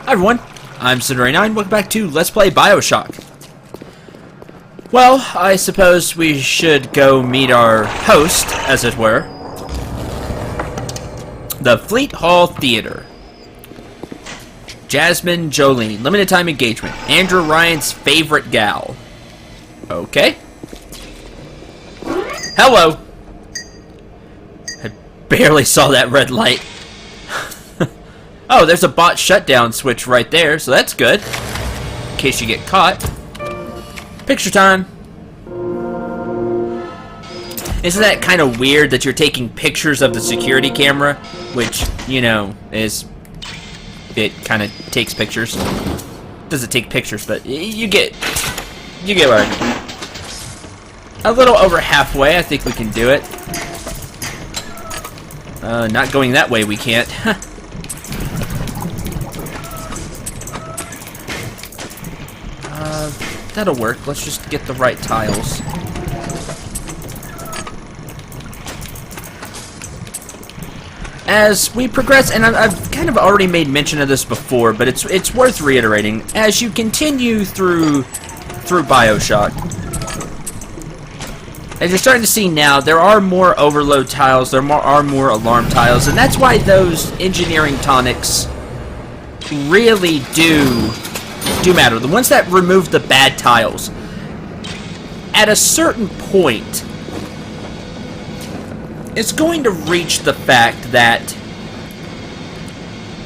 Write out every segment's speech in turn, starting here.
Hi everyone, I'm Cinder89, welcome back to Let's Play Bioshock. Well, I suppose we should go meet our host, as it were. The Fleet Hall Theater. Jasmine Jolene, limited time engagement. Andrew Ryan's favorite gal. Okay. Hello! I barely saw that red light. Oh, there's a bot shutdown switch right there, so that's good. In case you get caught. Picture time. Isn't that kind of weird that you're taking pictures of the security camera? Which, you know, it kind of takes pictures. Doesn't take pictures, but you get what I mean. A little over halfway, I think we can do it. Not going that way, we can't. That'll work. Let's just get the right tiles. As we progress, and I've kind of already made mention of this before, but it's worth reiterating. As you continue through Bioshock, as you're starting to see now, there are more overload tiles, there are more alarm tiles, and that's why those engineering tonics really do matter. The ones that remove the bad tiles. At a certain point, it's going to reach the fact that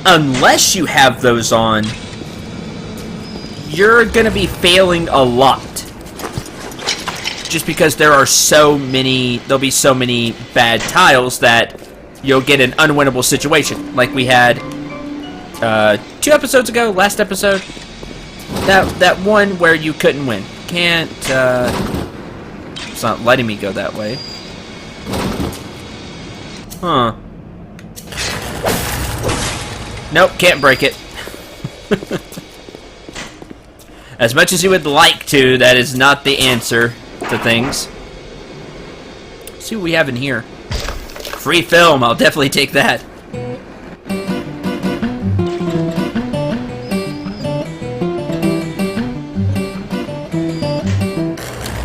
unless you have those on, you're going to be failing a lot. Just because there are so many, there'll be so many bad tiles that you'll get an unwinnable situation. Like we had 2 episodes ago, last episode. That one where you couldn't win. Can't, it's not letting me go that way. Huh. Nope, can't break it. As much as you would like to, that is not the answer to things. Let's see what we have in here. Free film, I'll definitely take that.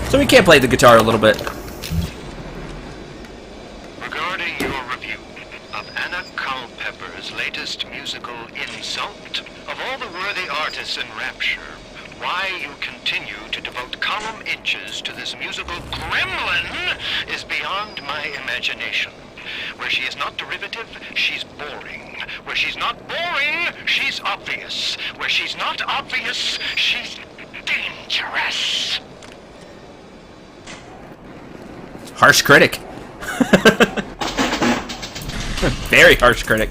So we can play the guitar a little bit. Regarding your review of Anna Culpepper's latest musical insult, of all the worthy artists in Rapture, why you continue to devote column inches to this musical gremlin is beyond my imagination. Where she is not derivative, she's boring. Where she's not boring, she's obvious. Where she's not obvious, she's dangerous. Harsh critic. Very harsh critic.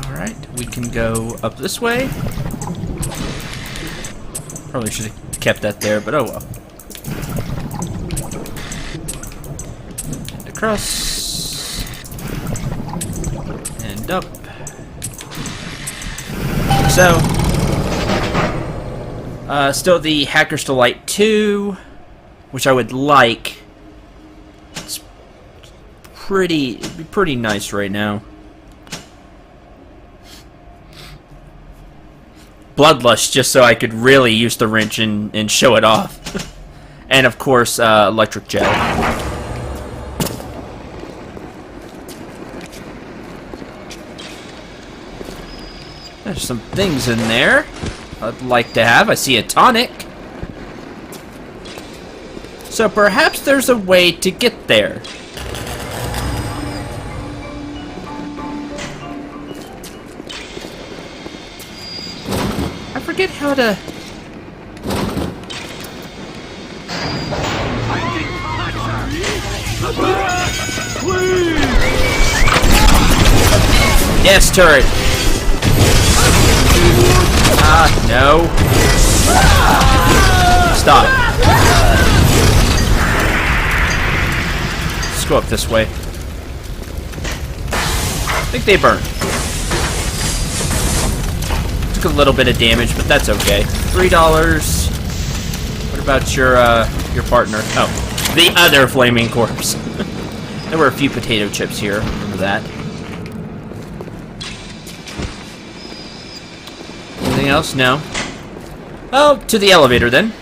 Alright, we can go up this way. Probably should have kept that there, but oh well. And across. And up. So, still the Hacker's Delight 2. Which I would like. It's it'd be pretty nice right now. Bloodlust, just so I could really use the wrench and show it off. And of course, electric gel. There's some things in there I'd like to have. I see a tonic. So perhaps there's a way to get there. I forget how to... Yes, turret! No. Stop. Let's go up this way. I think they burned. Took a little bit of damage, but that's okay. $3. What about your partner? Oh, the other flaming corpse. There were a few potato chips here. Remember that. Anything else? No. Oh, to the elevator then.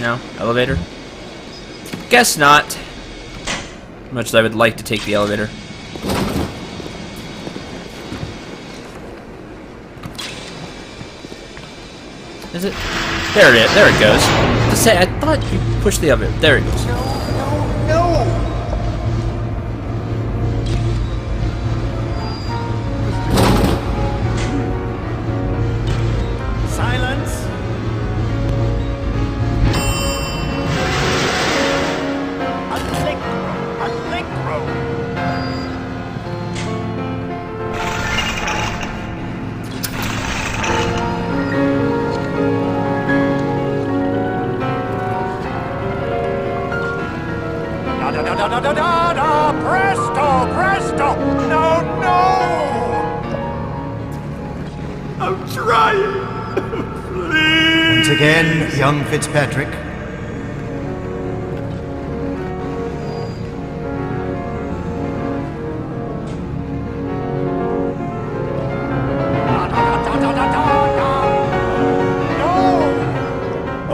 No? Elevator? Guess not. Much as I would like to take the elevator. Is it? There it is. There it goes. To say, I thought you pushed the elevator. There it goes. No! Silence! Allegro! Da-da-da-da-da-da! Presto! No! I'm trying. Please. Once again, young Fitzpatrick.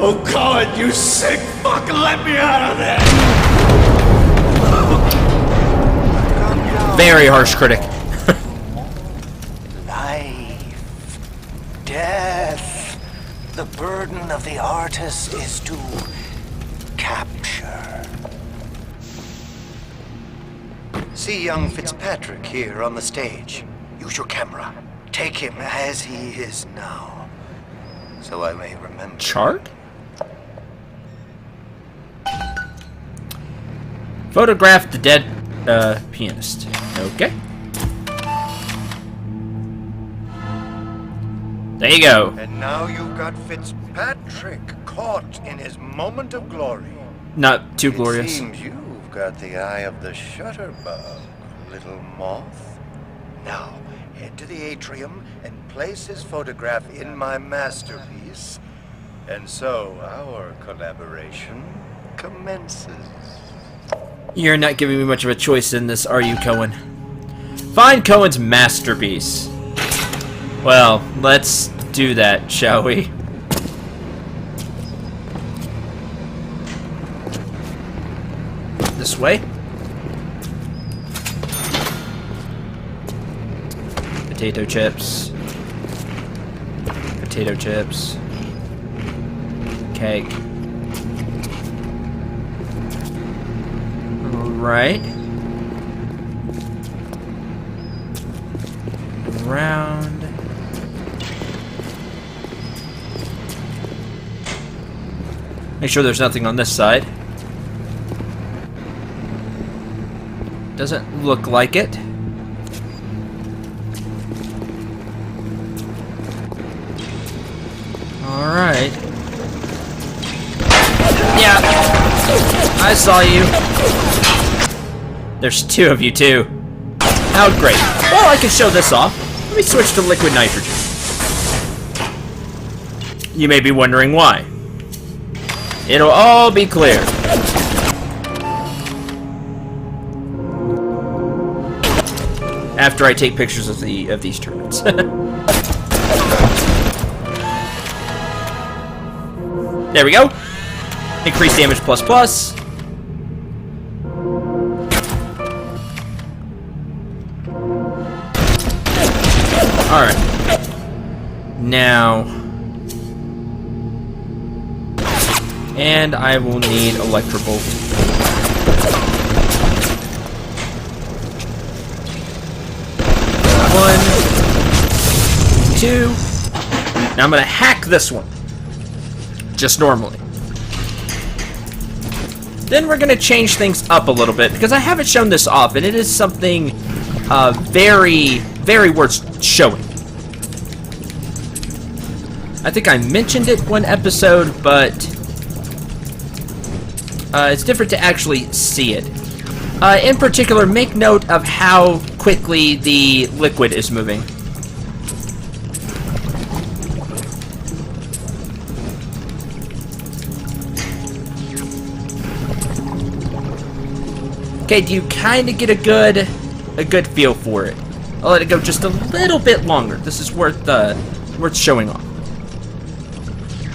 Oh, Cohen, you sick fuck, let me out of there. Very harsh critic. Life, death. The burden of the artist is to capture. See young Fitzpatrick here on the stage. Use your camera. Take him as he is now, so I may remember. Chart? Photograph the dead pianist. Okay. There you go. And now you've got Fitzpatrick caught in his moment of glory. Not too It glorious. seems you've got the eye of the shutterbug, little moth. Now, head to the atrium and place his photograph in my masterpiece. And so our collaboration commences. You're not giving me much of a choice in this, are you, Cohen? Find Cohen's masterpiece. Well, let's do that, shall we? This way. Potato chips. Potato chips. Cake. Right. Around. Make sure there's nothing on this side. Doesn't look like it. Alright. Yeah. I saw you. There's two of you, too. How great. Well, I can show this off. Let me switch to liquid nitrogen. You may be wondering why. It'll all be clear. After I take pictures of these turrets. There we go. Increase damage plus plus. Alright. Now. And I will need Electrobolt. One. Two. Now I'm gonna hack this one. Just normally. Then we're gonna change things up a little bit, because I haven't shown this off, and it is something very, very worth showing. I think I mentioned it one episode, but it's different to actually see it. In particular, make note of how quickly the liquid is moving. Okay, do you kind of get a good feel for it? I'll let it go just a little bit longer. This is worth showing off.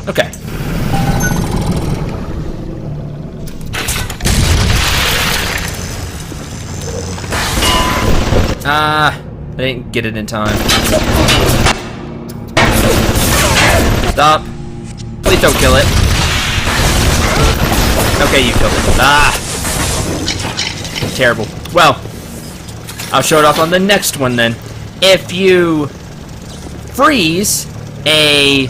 Okay. I didn't get it in time. Stop. Please don't kill it. Okay, you killed it. Terrible. Well, I'll show it off on the next one then. If you freeze a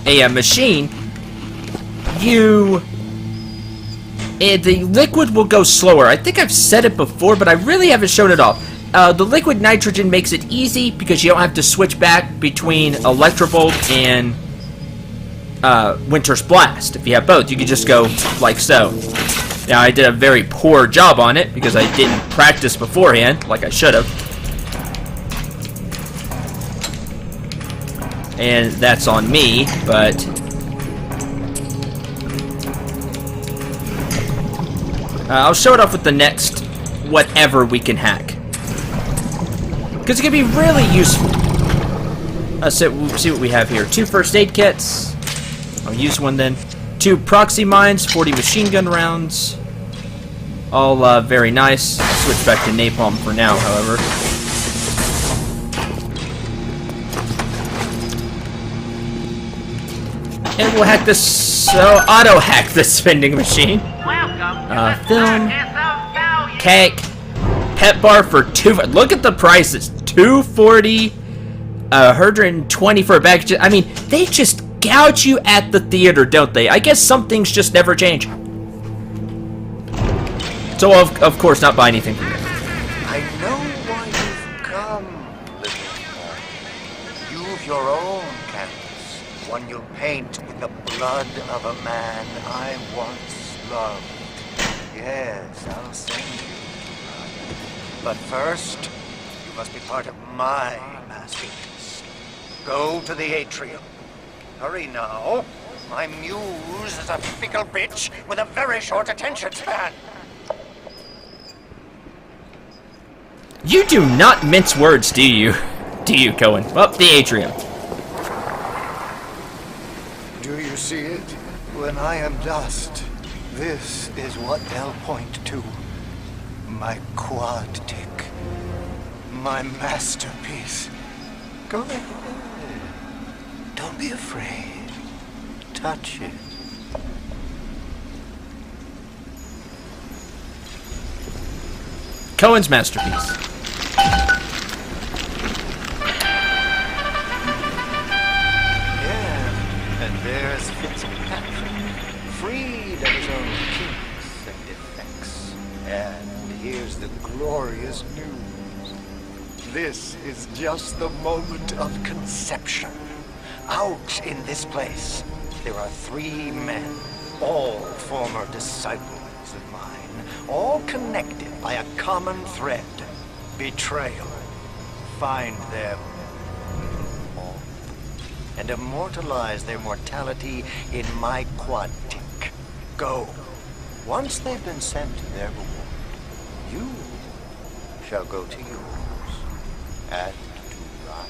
machine, the liquid will go slower. I think I've said it before, but I really haven't shown it off. The liquid nitrogen makes it easy because you don't have to switch back between Electrobolt and Winter's Blast. If you have both, you can just go like so. Now, I did a very poor job on it because I didn't practice beforehand, like I should have. And that's on me, but I'll show it off with the next whatever we can hack. Because it can be really useful. So we'll see what we have here. 2 first aid kits. I'll use one then. 2 proxy mines, 40 machine gun rounds. All very nice. I'll switch back to napalm for now, however. And we'll hack this, so auto-hack this vending machine. Film, cake, pet bar for look at the prices, $2.40, $120 for a bag. I mean, they just gouge you at the theater, don't they? I guess some things just never change. So of course, not buy anything from them. I know why you've come, little boy. You've your own canvas, one you'll paint with the blood of a man I once loved. Yes, I'll send you. But first, you must be part of my masterpiece. Go to the atrium. Hurry now. My muse is a fickle bitch with a very short attention span. You do not mince words, do you? Do you, Cohen? Up the atrium. Do you see it? When I am dust, this is what they'll point to. My quad tick. My masterpiece. Go ahead. Don't be afraid. Touch it. Cohen's masterpiece. Yeah, and there's Fitzpatrick, freed of his own kinks and defects. And here's the glorious news. This is just the moment of conception. Out in this place, there are 3 men, all former disciples of mine, all connected by a common thread, betrayal. Find them all, and immortalize their mortality in my quad tick. Go. Once they've been sent to their reward, you shall go to yours, and to run.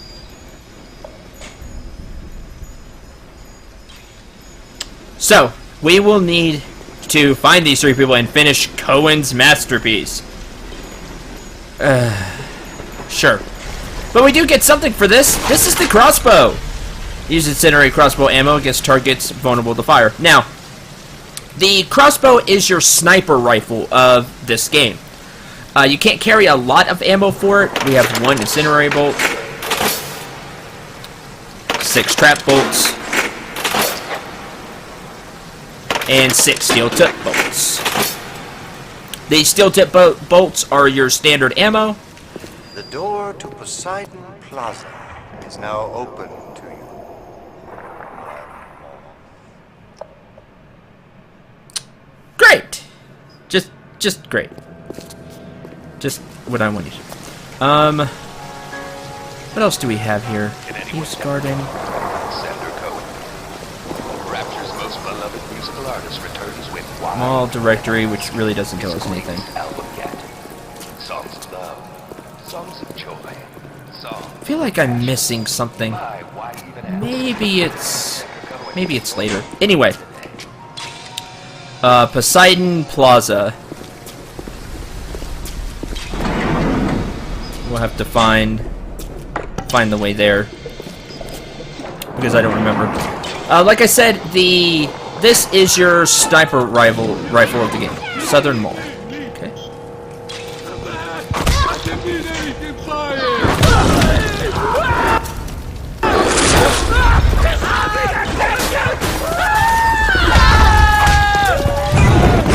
So, we will need to find these 3 people and finish Cohen's masterpiece. Sure. But we do get something for this. This is the crossbow. Use incendiary crossbow ammo against targets vulnerable to fire. Now, the crossbow is your sniper rifle of this game. You can't carry a lot of ammo for it. We have 1 incendiary bolt, 6 trap bolts, and 6 steel tip bolts. The steel tip bolts are your standard ammo. The door to Poseidon Plaza is now open to you. Great. Just great. Just what I wanted. What else do we have here? Peace Garden. Senator Cohen. Rapture's most beloved musical artist returns with Mall directory, which really doesn't tell us anything. Album cat. Songs of love, Songs of joy. Songs. I feel like I'm missing something. Why even ask? Maybe it's later. Anyway. Poseidon Plaza. We'll have to find the way there. Because I don't remember. Like I said, this is your sniper rifle of the game. Southern Mall. Okay.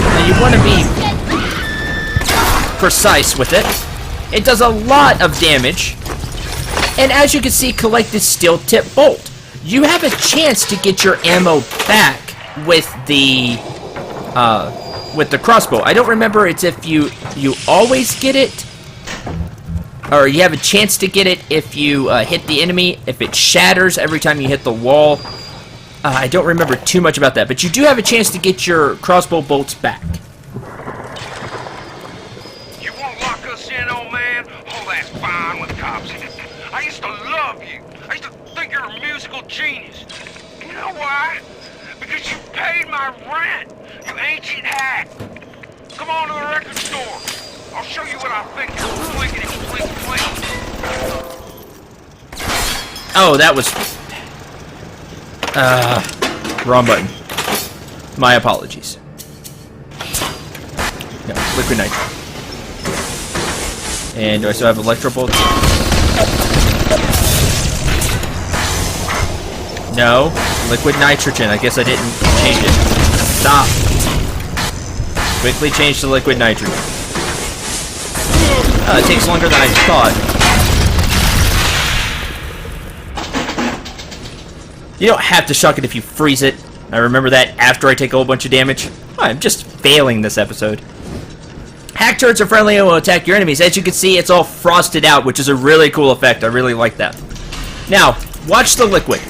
Now you want to be precise with it. It does a lot of damage. And as you can see, collect this steel tip bolt. You have a chance to get your ammo back with the crossbow. I don't remember it's if you always get it, or you have a chance to get it if you hit the enemy, if it shatters every time you hit the wall. I don't remember too much about that, but you do have a chance to get your crossbow bolts back. You won't lock us in, old man? Oh, that's fine with cops in it. I used to love you. I used to think you're a musical genius. You know why? Because you paid my rent, you ancient hack. Come on to the record store. I'll show you what I think is clickety-click-click. Oh, that was... wrong button. My apologies. No, liquid nitro. And do I still have electro bolts? No, liquid nitrogen. I guess I didn't change it. Stop. Quickly change to liquid nitrogen. It takes longer than I thought. You don't have to shock it if you freeze it. I remember that after I take a whole bunch of damage. I'm just failing this episode. Hack turrets are friendly and will attack your enemies. As you can see, it's all frosted out, which is a really cool effect. I really like that. Now, watch the liquid.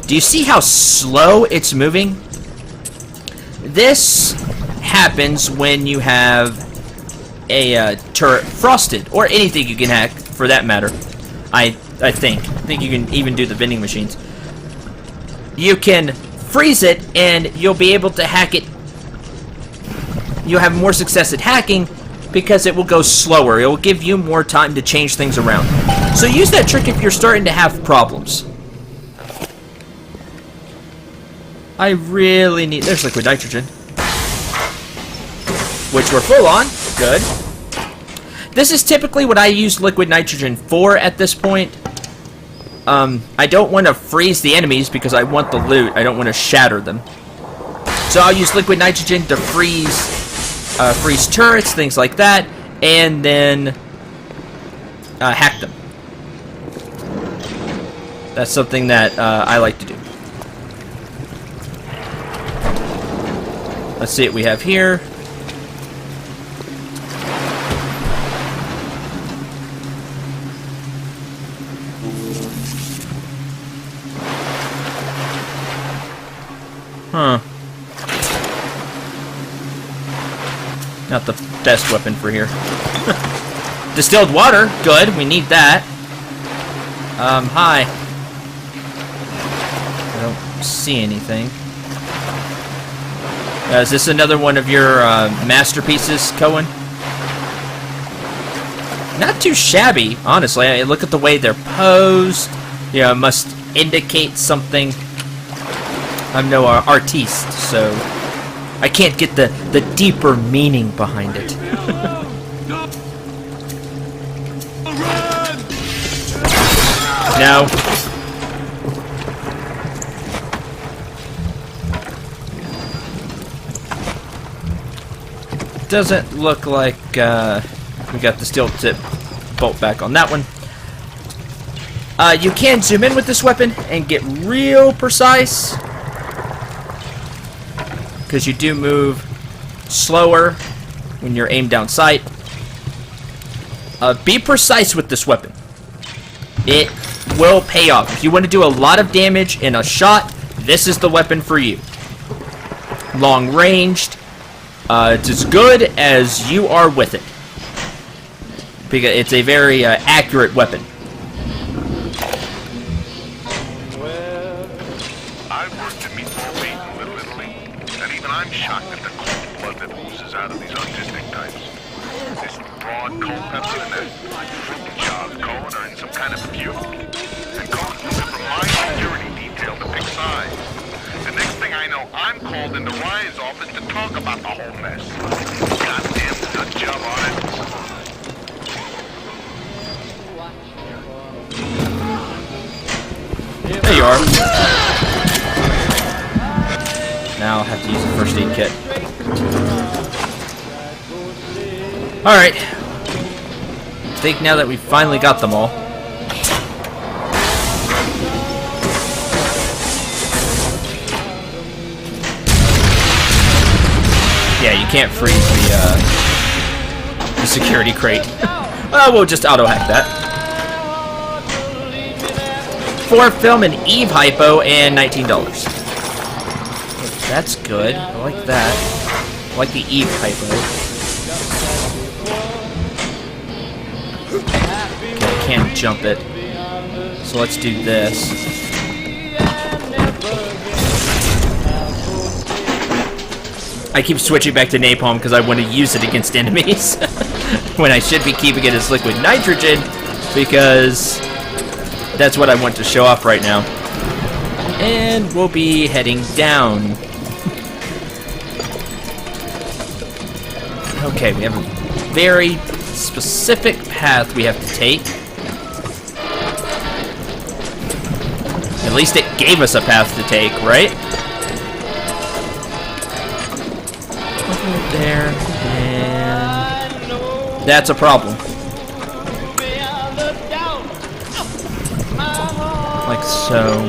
Do you see how slow it's moving? This happens when you have a turret frosted, or anything you can hack, for that matter. I think you can even do the vending machines. You can freeze it, and you'll be able to hack it. You'll have more success at hacking because it will go slower. It will give you more time to change things around. So use that trick if you're starting to have problems. I really need... There's liquid nitrogen. Which we're full on. Good. This is typically what I use liquid nitrogen for at this point. I don't want to freeze the enemies because I want the loot. I don't want to shatter them. So I'll use liquid nitrogen to freeze turrets, things like that, and then hack them. That's something that I like to do. Let's see what we have here. Huh. Not the best weapon for here. Distilled water. Good. We need that. Hi. I don't see anything. Is this another one of your masterpieces, Cohen? Not too shabby, honestly. I look at the way they're posed. You know, it must indicate something. I'm no artiste, so I can't get the deeper meaning behind it. No. Doesn't look like we got the steel tip bolt back on that one. You can zoom in with this weapon and get real precise, because you do move slower when you're aimed down sight. Be precise with this weapon. It will pay off. If you want to do a lot of damage in a shot, this is the weapon for you. Long ranged. It's as good as you are with it. Because it's a very accurate weapon. I've worked to meet more pain in Little Italy, and even I'm shocked at the cold blood that oozes out of these autistic types. This broad Culpepper and that job Cohen are in some kind of feud. And Cohen's looking for my security detail to pick sides. The next thing I know, I'm called into Ryan's office to talk about the whole mess. Goddamn nut job on it. There you are. Now I'll have to use the first aid kit. Alright. I think now that we've finally got them all. Yeah, you can't freeze the security crate. We'll just auto-hack that. 4 film and Eve hypo and $19. That's good. I like that. I like the Eve hypo. Okay, I can't jump it. So let's do this. I keep switching back to napalm because I want to use it against enemies. When I should be keeping it as liquid nitrogen because that's what I want to show off right now. And we'll be heading down. Okay, we have a very specific path we have to take. At least it gave us a path to take, right? Over there, and that's a problem. Like so.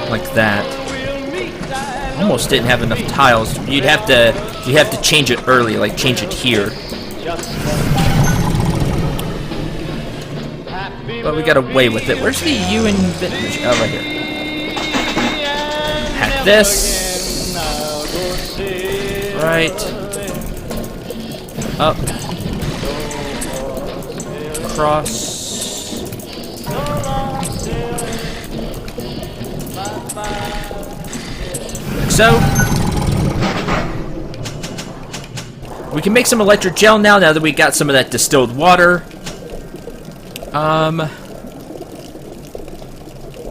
Like that. Almost didn't have enough tiles. You'd have to change it early, like change it here. But we got away with it. Where's the U in vintage? Oh, right here. Hack this. Right. Up. Across. So, we can make some electric gel now that we got some of that distilled water.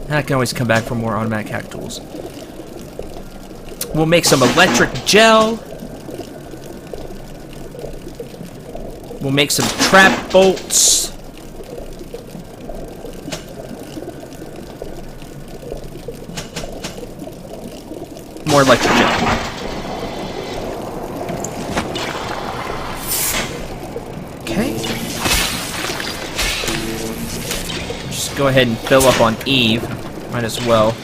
I can always come back for more automatic hack tools. We'll make some electric gel. We'll make some trap bolts. More electric gel. Okay. Just go ahead and fill up on Eve. Might as well.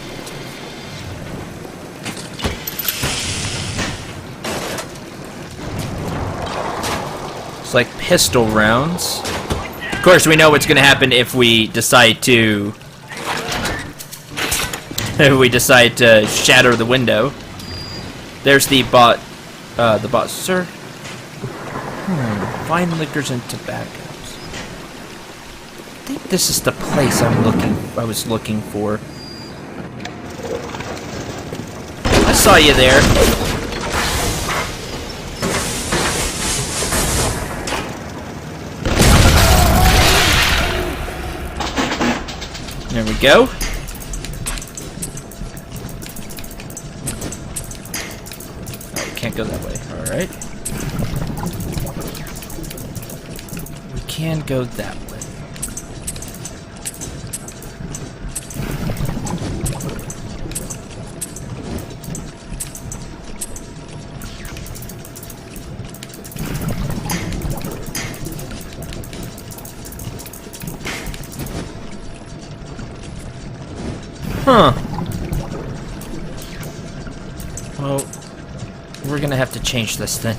It's like pistol rounds. Of course, we know what's going to happen if we decide to... shatter the window. There's the bot, sir. Fine liquors and tobaccos. I think this is the place I was looking for. I saw you there. There we go. Can't go that way. Alright. We can go that way. Huh. Well, we're gonna have to change this then.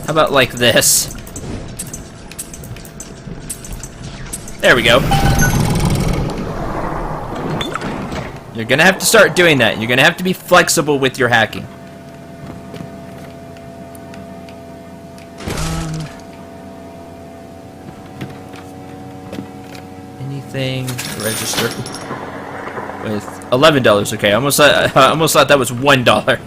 How about like this? There we go. You're gonna have to start doing that. You're gonna have to be flexible with your hacking. Anything to register with $11? Okay, I almost thought that was $1.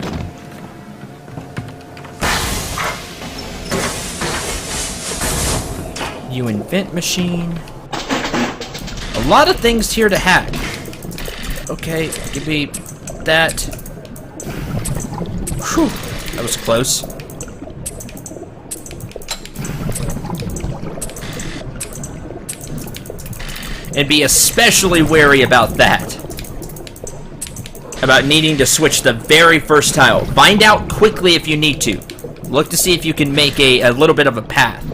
You invent machine. A lot of things here to hack. Okay, give me that. Whew, that was close. And be especially wary about that. About needing to switch the very first tile. Find out quickly if you need to. Look to see if you can make a little bit of a path.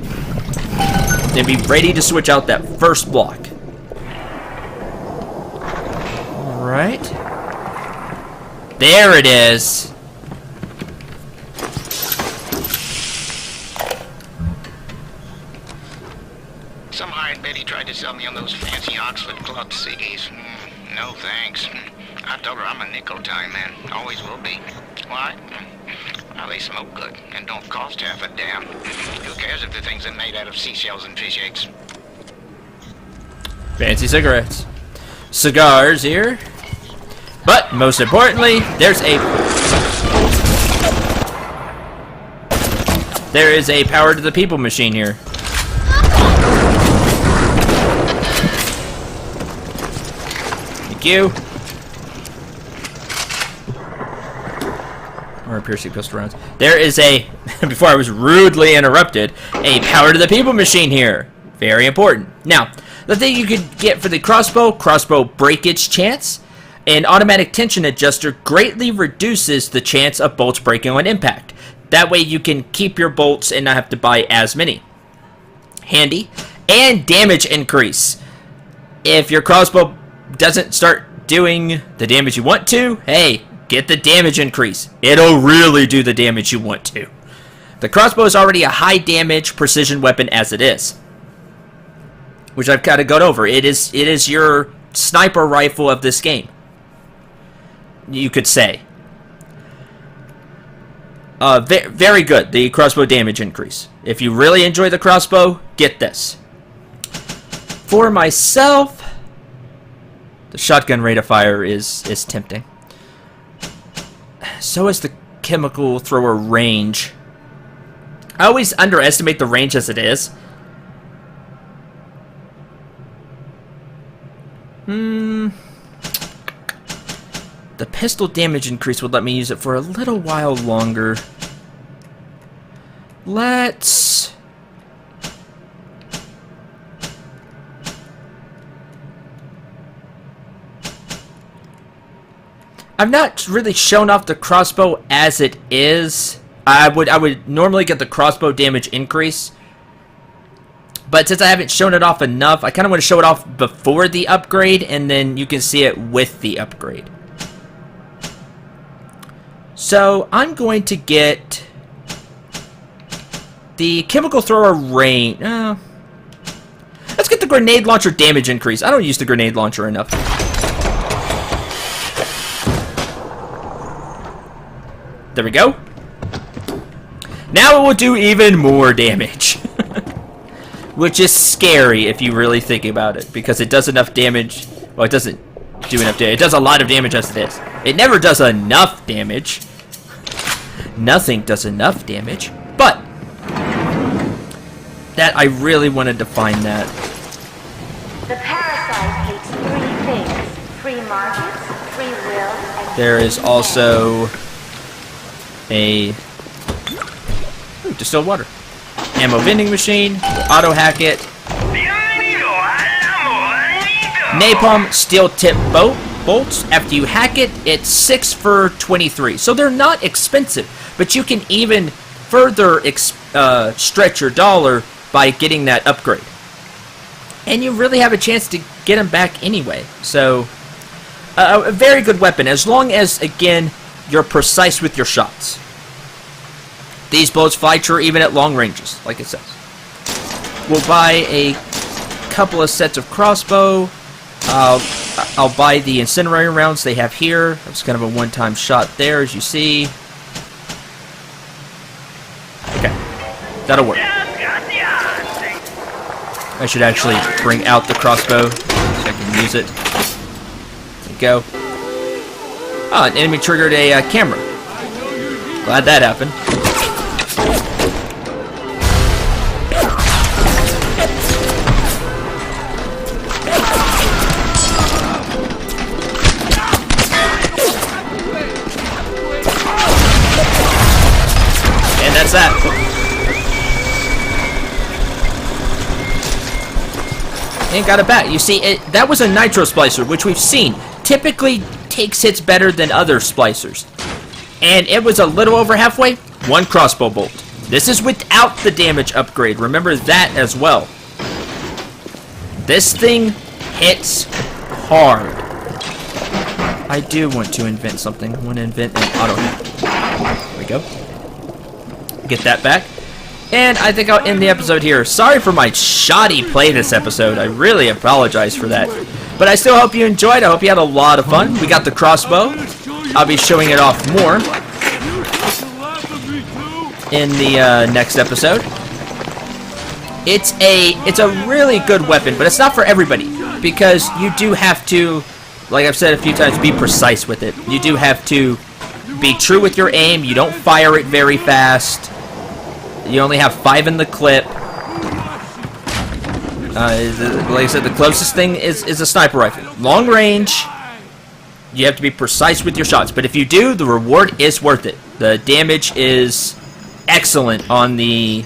And be ready to switch out that first block. Alright. There it is. Some hired Betty tried to sell me on those fancy Oxford Club CDs. No thanks. I told her I'm a nickel time man. Always will be. Why? Well, they smoke good and don't cost half a damn. Who cares if the things are made out of seashells and fish eggs? Fancy cigarettes. Cigars here. But, most importantly, there is a power to the people machine here. Thank you. Or piercing pistol rounds. There is a, before I was rudely interrupted, a power to the people machine here. Very important. Now, the thing you could get for the crossbow breakage chance, an automatic tension adjuster greatly reduces the chance of bolts breaking on impact. That way you can keep your bolts and not have to buy as many. Handy. And damage increase. If your crossbow doesn't start doing the damage you want to, hey, get the damage increase. It'll really do the damage you want to. The crossbow is already a high damage precision weapon as it is, which I've kind of gone over. It is your sniper rifle of this game, you could say. Very good, the crossbow damage increase. If you really enjoy the crossbow, get this. For myself, the shotgun rate of fire is tempting. So is the chemical thrower range. I always underestimate the range as it is. The pistol damage increase would let me use it for a little while longer. Let's... I've not really shown off the crossbow as it is. I would normally get the crossbow damage increase, but since I haven't shown it off enough, I kind of want to show it off before the upgrade, and then you can see it with the upgrade. So I'm going to get the chemical thrower range. Let's get the grenade launcher damage increase. I don't use the grenade launcher enough. There we go. Now it will do even more damage. Which is scary if you really think about it, because it does enough damage. Well, it doesn't do enough damage. It does a lot of damage as it is. It never does enough damage. Nothing does enough damage. But that I really wanted to find that. The parasite hates three things: free markets, free will, and there is also a distilled water. Ammo vending machine. Auto hack it. Napalm steel tip bolts. After you hack it, it's 6 for 23. So they're not expensive, but you can even further stretch your dollar by getting that upgrade. And you really have a chance to get them back anyway. So a very good weapon, as long as, again, you're precise with your shots. These bullets fly true even at long ranges, like it says. We'll buy a couple of sets of crossbow. I'll buy the incendiary rounds they have here. It's kind of a one-time shot there, as you see. Okay, that'll work. I should actually bring out the crossbow so I can use it. There we go. Oh, an enemy triggered a camera. Glad that happened. And that's that. And got it back. You see, that was a nitro splicer, which we've seen typically takes hits better than other splicers. And it was a little over halfway. One crossbow bolt. This is without the damage upgrade. Remember that as well. This thing hits hard. I do want to invent something. I want to invent an auto hit. There we go. Get that back. And I think I'll end the episode here. Sorry for my shoddy play this episode. I really apologize for that. But I still hope you enjoyed. I hope you had a lot of fun. We got the crossbow. I'll be showing it off more in the next episode. It's a really good weapon, but it's not for everybody. Because you do have to, like I've said a few times, be precise with it. You do have to be true with your aim. You don't fire it very fast. You only have 5 in the clip. Like I said, the closest thing is a sniper rifle. Long range, you have to be precise with your shots. But if you do, the reward is worth it. The damage is excellent on the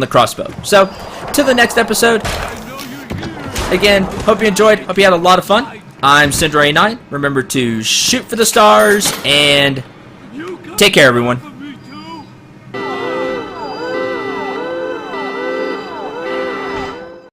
crossbow. So, till the next episode. Again, hope you enjoyed. Hope you had a lot of fun. I'm Syndra9. Remember to shoot for the stars and take care, everyone.